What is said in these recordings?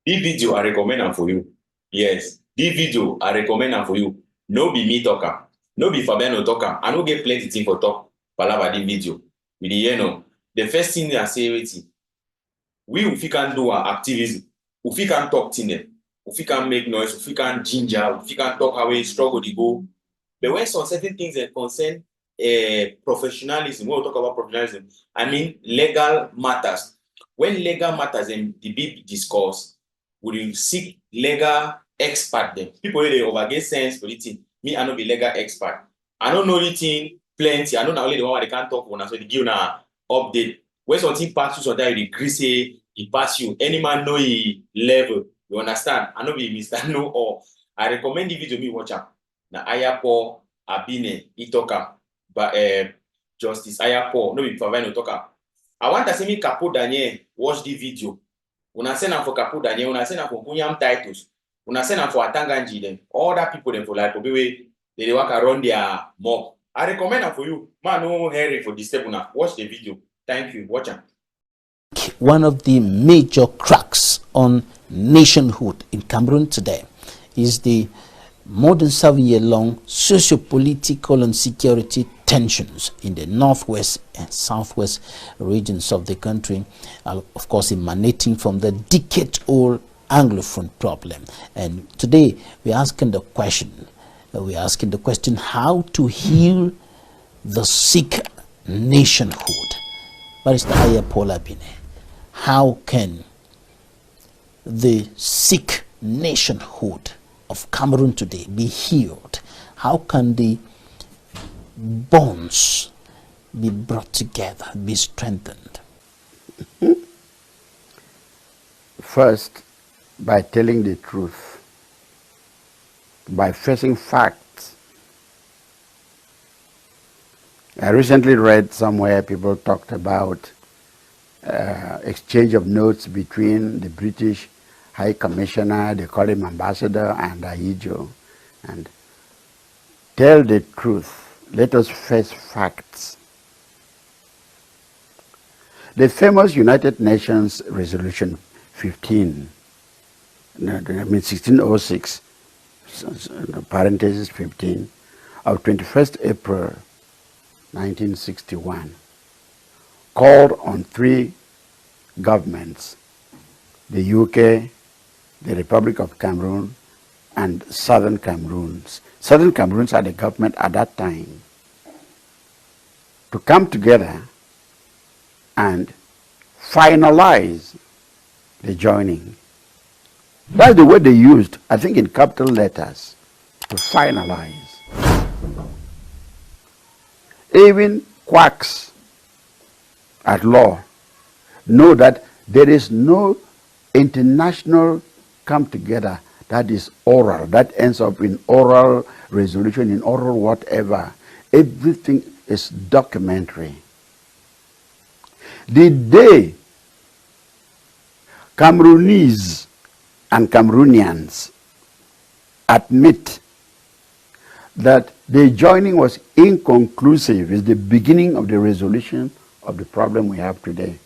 This video I recommend am for you. Yes, this video I recommend am for you. No be me talk am, no be Fabiano talk am. I no get plenty thing for talk palava this video. You dey hear no? The first thing I say wetin, we fit can do our activism, we fit can talk thing dem, we fit can make noise, we fit can ginger, we fit can talk how we struggle dey go. But when some certain things that concern professionalism, when we talk about professionalism, I mean legal matters. When legal matters dem dey be discussed, we will seek legal expert dem. People wey dey over get sense for the thing. Me, I no be legal expert. I no know the thing plenty. I know na only the one wey they can't talk for una, so they give una update. When something pass you, sometimes you dey gree say e pass you. Any man know e level. You understand? I no be Mr. Know All. I recommend the video me watch am. Na Ayah Abine he talk am, but Justice Ayah, no be Favino talk am. I want to see me Capo Daniel watch the video. Una send am for Capo Daniel, una send am for Kunyam Titus, una send am for Atanganji them. All that people them for like Obiwe, they work around their mob. I recommend am for you. Man, no hurry for this step una. Watch the video. Thank you. Watch am. One of the major cracks on nationhood in Cameroon today is the more than 7-year-long socio-political and security tensions in the northwest and southwest regions of the country, of course emanating from the decade-old Anglophone problem. And today we're asking the question, how to heal the sick nationhood. Barrister Ayah Abine, how can the sick nationhood of Cameroon today be healed? How can the bonds be brought together, be strengthened? First, by telling the truth, by facing facts. I recently read somewhere people talked about exchange of notes between the British High Commissioner, they call him Ambassador, and Ayah, and tell the truth. Let us face facts. The famous United Nations Resolution 15, 1606, parenthesis 15, of 21st April 1961, called on 3 governments, the UK, the Republic of Cameroon, and Southern Cameroons. Southern Cameroons are the government at that time, to come together and finalize the joining. That's the word they used, I think in capital letters, to finalize. Even quacks at law know that there is no international come together that is oral, that ends up in oral resolution, in oral whatever. Everything is documentary. The day Cameroonese and Cameroonians admit that the joining was inconclusive is the beginning of the resolution of the problem we have today.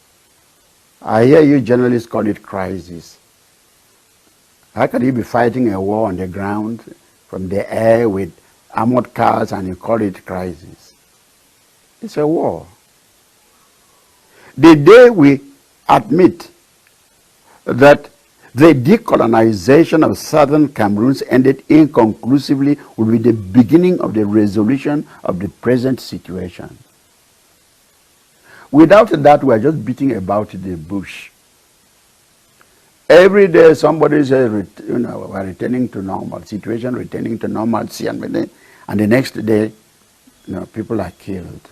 I hear you journalists call it crisis. How can you be fighting a war on the ground, from the air, with armored cars, and you call it crisis? It's a war. The day we admit that the decolonization of Southern Cameroons ended inconclusively will be the beginning of the resolution of the present situation. Without that, we are just beating about the bush. Every day somebody says, we're returning to normal, situation returning to normalcy, and the next day, people are killed.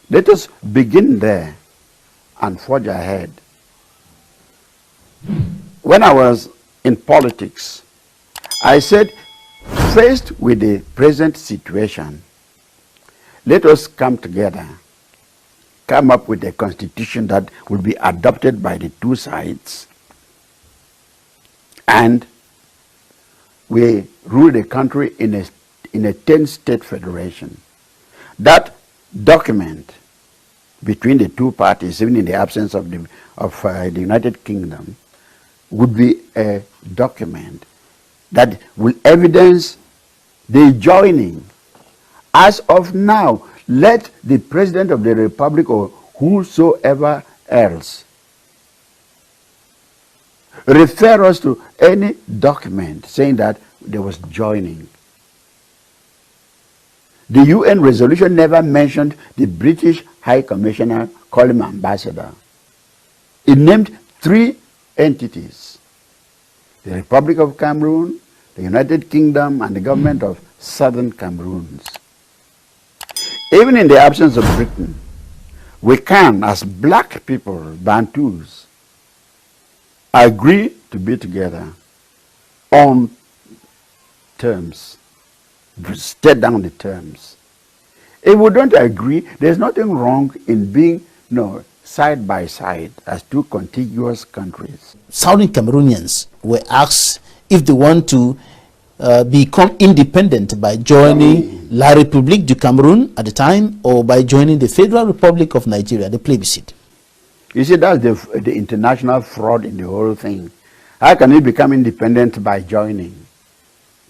Let us begin there and forge ahead. When I was in politics, I said, faced with the present situation, let us come together, come up with a constitution that will be adopted by the 2 sides, and we rule the country in a 10-state federation. That document between the 2 parties, even in the absence of the United Kingdom, would be a document that will evidence the joining. As of now, let the President of the Republic or whosoever else refer us to any document saying that there was joining. The UN resolution never mentioned the British High Commissioner, called him ambassador. It named 3 entities: the Republic of Cameroon, the United Kingdom, and the government of Southern Cameroons. Even in the absence of Britain, we can, as black people, Bantus, agree to be together on terms, state down the terms. If we don't agree, there's nothing wrong in being side by side as 2 contiguous countries. Southern Cameroonians were asked if they want to become independent by joining La République du Cameroun at the time, or by joining the Federal Republic of Nigeria, the plebiscite. You see, that's the international fraud in the whole thing. How can you become independent by joining?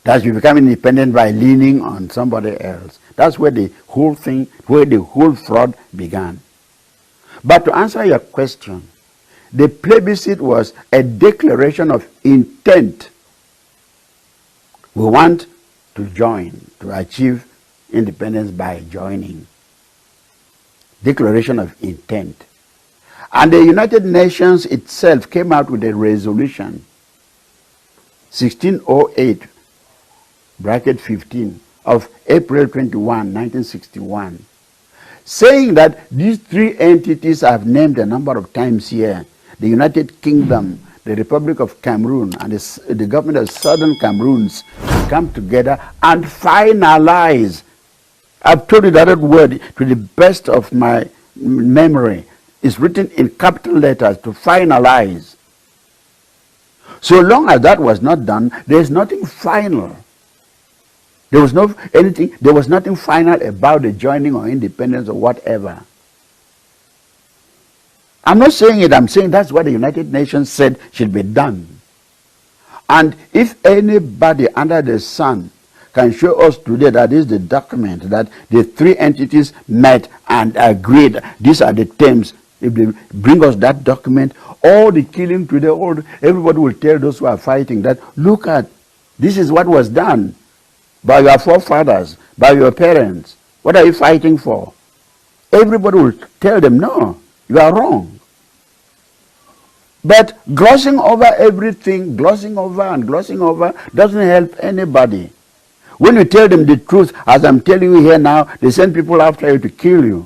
That you become independent by leaning on somebody else. That's where the whole thing, where the whole fraud began. But to answer your question, the plebiscite was a declaration of intent. We want to join, to achieve independence by joining. Declaration of intent. And the United Nations itself came out with a resolution, 1608, bracket 15, of April 21, 1961, saying that these 3 entities I've named a number of times here, the United Kingdom, the Republic of Cameroon, and the government of Southern Cameroons, come together and finalize. I've told you that word to the best of my memory. It's written in capital letters, to finalize. So long as that was not done, there is nothing final. There was nothing final about the joining or independence or whatever. I'm not saying it, I'm saying that's what the United Nations said should be done. And if anybody under the sun can show us today that is the document that the 3 entities met and agreed, these are the terms, if they bring us that document, all the killing today, everybody will tell those who are fighting that, look at, this is what was done by your forefathers, by your parents. What are you fighting for? Everybody will tell them, no, you are wrong. But glossing over everything, glossing over doesn't help anybody. When you tell them the truth, as I'm telling you here now, they send people after you to kill you.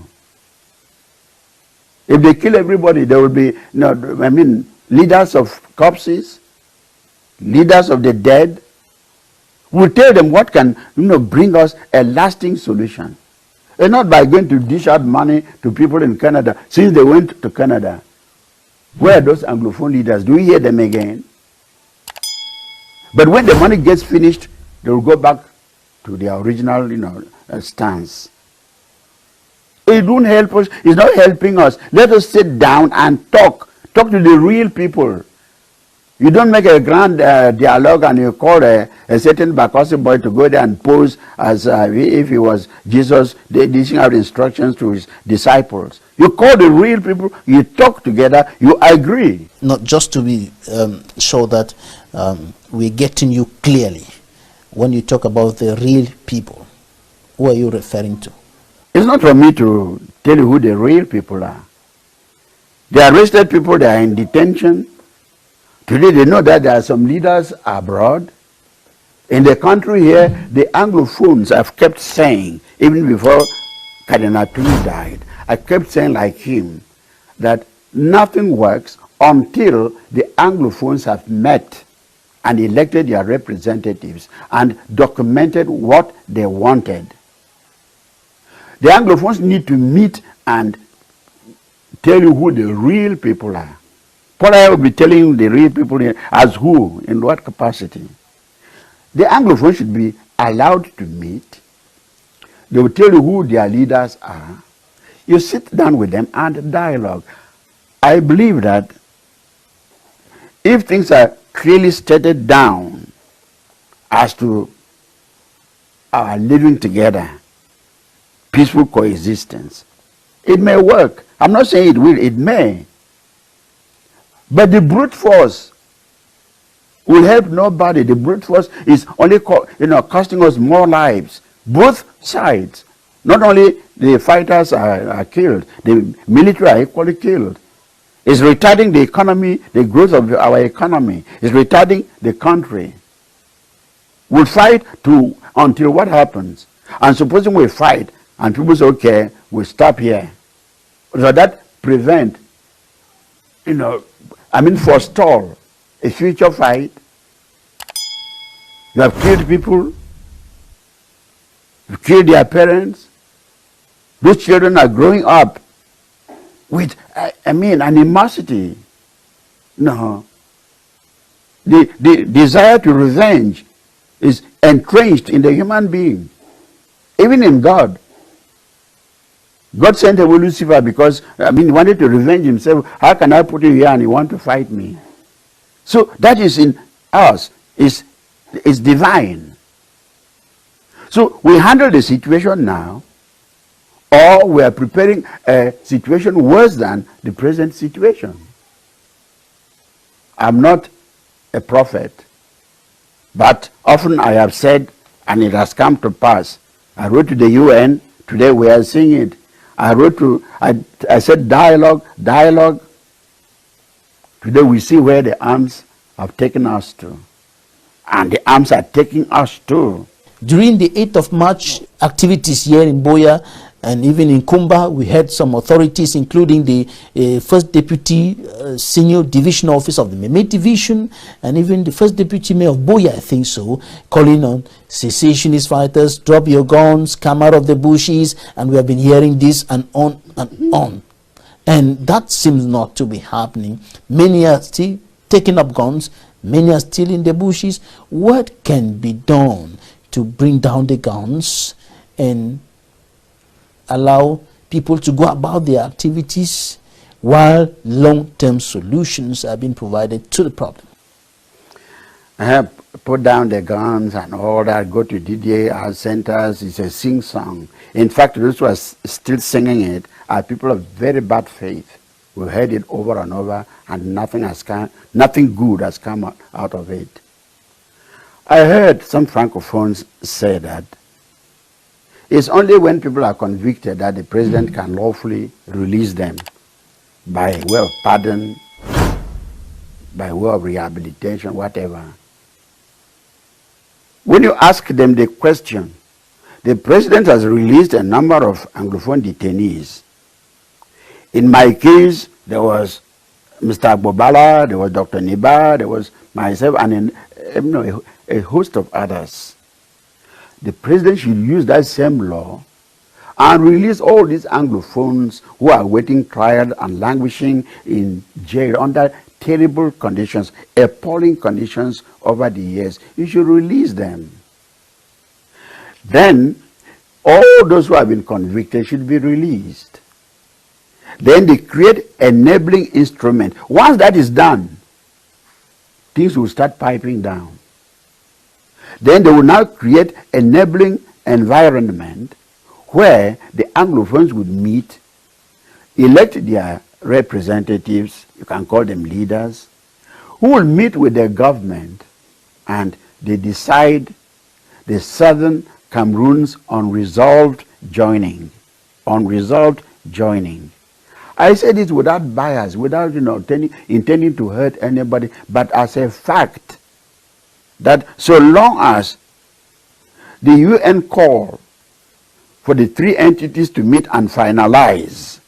If they kill everybody, there will be, leaders of corpses, leaders of the dead. We'll tell them what can, bring us a lasting solution. And not by going to dish out money to people in Canada, since they went to Canada. Where are those Anglophone leaders? Do we hear them again? But when the money gets finished, they will go back to their original, stance. It won't help us. It's not helping us. Let us sit down and talk. Talk to the real people. You don't make a grand dialogue and you call a certain Bakossi boy to go there and pose as if he was Jesus, dishing out instructions to his disciples. You call the real people, you talk together, you agree. Not just to be sure that we're getting you clearly. When you talk about the real people, who are you referring to? It's not for me to tell you who the real people are. The arrested people, they are in detention. Today they know that there are some leaders abroad. In the country here, the Anglophones have kept saying, even before Cardinal Tumi died, I kept saying like him, that nothing works until the Anglophones have met and elected their representatives and documented what they wanted. The Anglophones need to meet and tell you who the real people are. Paul I will be telling you the real people as who, in what capacity. The Anglophones should be allowed to meet. They will tell you who their leaders are. You sit down with them and dialogue. I believe that if things are clearly stated down as to our living together, peaceful coexistence, it may work. I'm not saying it will, it may. But the brute force will help nobody. The brute force is only costing us more lives. Both sides. Not only the fighters are killed, the military are equally killed. It's retarding the economy, the growth of our economy. It's retarding the country. We'll fight until what happens. And supposing we fight and people say, okay, we'll stop here. So that prevent, forestall a future fight. You have killed people. You've killed their parents. Those children are growing up with, animosity. No. The desire to revenge is entrenched in the human being, even in God. God sent away Lucifer because, he wanted to revenge himself. How can I put you here and you want to fight me? So that is in us, is divine. So we handle the situation now, or we are preparing a situation worse than the present situation. I'm not a prophet, but often I have said, and it has come to pass. I wrote to the UN, today we are seeing it. I said dialogue. Today we see where the arms have taken us to. And the arms are taking us to. During the 8th of March activities here in Boya and even in Kumba, we had some authorities, including the First Deputy Senior Division Office of the Meme Division, and even the First Deputy Mayor of Boya, I think so, calling on cessationist fighters, drop your guns, come out of the bushes, and we have been hearing this and on and on. And that seems not to be happening. Many are still taking up guns, many are still in the bushes. What can be done to bring down the guns and allow people to go about their activities while long-term solutions are being provided to the problem? I have put down the guns and all that, go to DDA centers. It's a sing-song. In fact, those who are still singing it are people of very bad faith. We've heard it over and over, and nothing good has come out of it. I heard some francophones say that it's only when people are convicted that the president can lawfully release them by way of pardon, by way of rehabilitation, whatever. When you ask them the question, the president has released a number of Anglophone detainees. In my case, there was Mr. Agbobala, there was Dr. Niba, there was myself, and a host of others. The president should use that same law and release all these Anglophones who are waiting trial and languishing in jail under terrible conditions, appalling conditions over the years. You should release them. Then all those who have been convicted should be released. Then they create enabling instrument. Once that is done, things will start piping down. Then they will now create enabling environment where the Anglophones would meet, elect their representatives, you can call them leaders, who will meet with their government, and they decide the Southern Cameroons unresolved joining. Unresolved joining. I said it without bias, without intending to hurt anybody, but as a fact that so long as the UN call for the three entities to meet and finalize,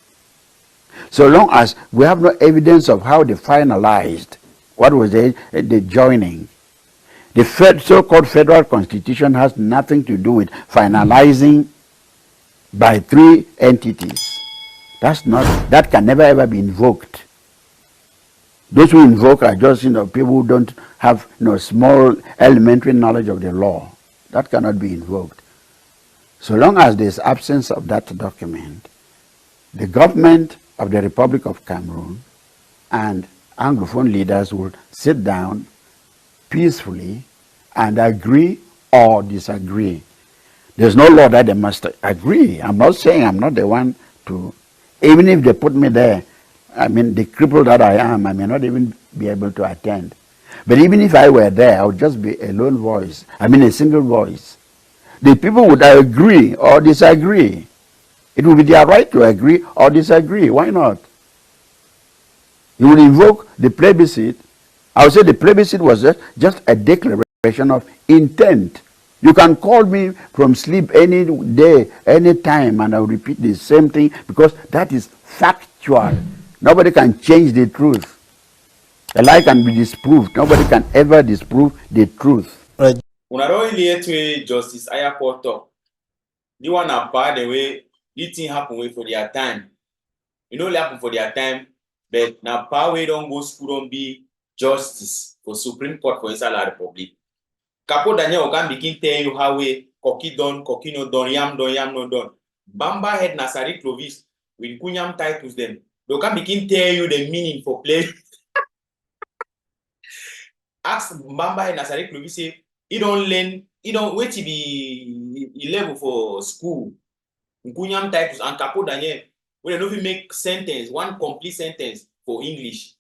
so long as we have no evidence of how they finalized, what was the joining, the so-called federal constitution has nothing to do with finalizing by three entities. That can never ever be invoked. Those who invoke are just people who don't have small elementary knowledge of the law. That cannot be invoked. So long as there is absence of that document, the government of the Republic of Cameroon and Anglophone leaders would sit down peacefully and agree or disagree. There's no law that they must agree. I'm not saying I'm not the one to, even if they put me there, I mean, the cripple that I am, I may not even be able to attend. But even if I were there, I would just be a lone voice. I mean, a single voice. The people would agree or disagree. It would be their right to agree or disagree. Why not? You would invoke the plebiscite. I would say the plebiscite was just a declaration of intent. You can call me from sleep any day, any time, and I'll repeat the same thing because that is factual. Nobody can change the truth. A lie can be disproved. Nobody can ever disprove the truth. Right. Una don hear to Justice Ayah talk. The one apart the way this thing happen way for their time. You know, it happen for their time, but now power we don't go school don't be justice for Supreme Court for inside the Republic. Capo Daniel can begin tell you how we cocky done, cocky no done, yam no done. Bamba head Nasari Clovis with Kunyam titles them. They can begin tell you the meaning for play. Ask Bamba head Nasari Clovis say he don't learn, he don't wait to be level for school. Kunyam titles and Capo Daniel. When they don't even make sentence, one complete sentence for English.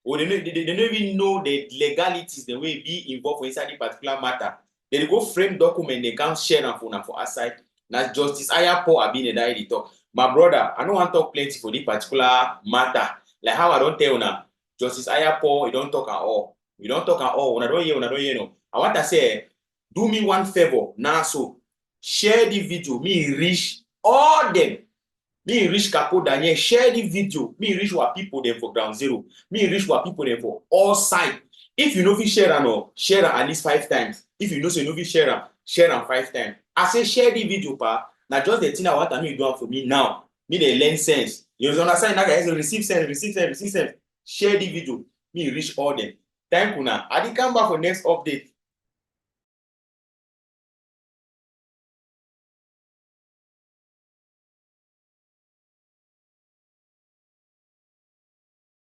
Or they don't even know the legalities, the way be involved inside the particular matter. They go frame document, they can't share them for aside. Now Justice Ayah Abine that talk. My brother, I don't want to talk plenty for this particular matter. Like how I don't tell now. Justice Ayah you don't talk at all. You don't talk at all. When I don't hear no. I want to say, do me one favor now. So share the video. Me reach all them. Me reach Capo Daniel, share the video. Me reach what people them for ground zero. Me reach what people them for all side. If you know if you share at least 5 times. If you know so you know if you share 5 times. I say share the video, pa. Now just the thing I want me do for me now. Me they learn sense. You understand? Now guys receive sense. Share the video. Me reach all them. Thank you now. I come back for next update.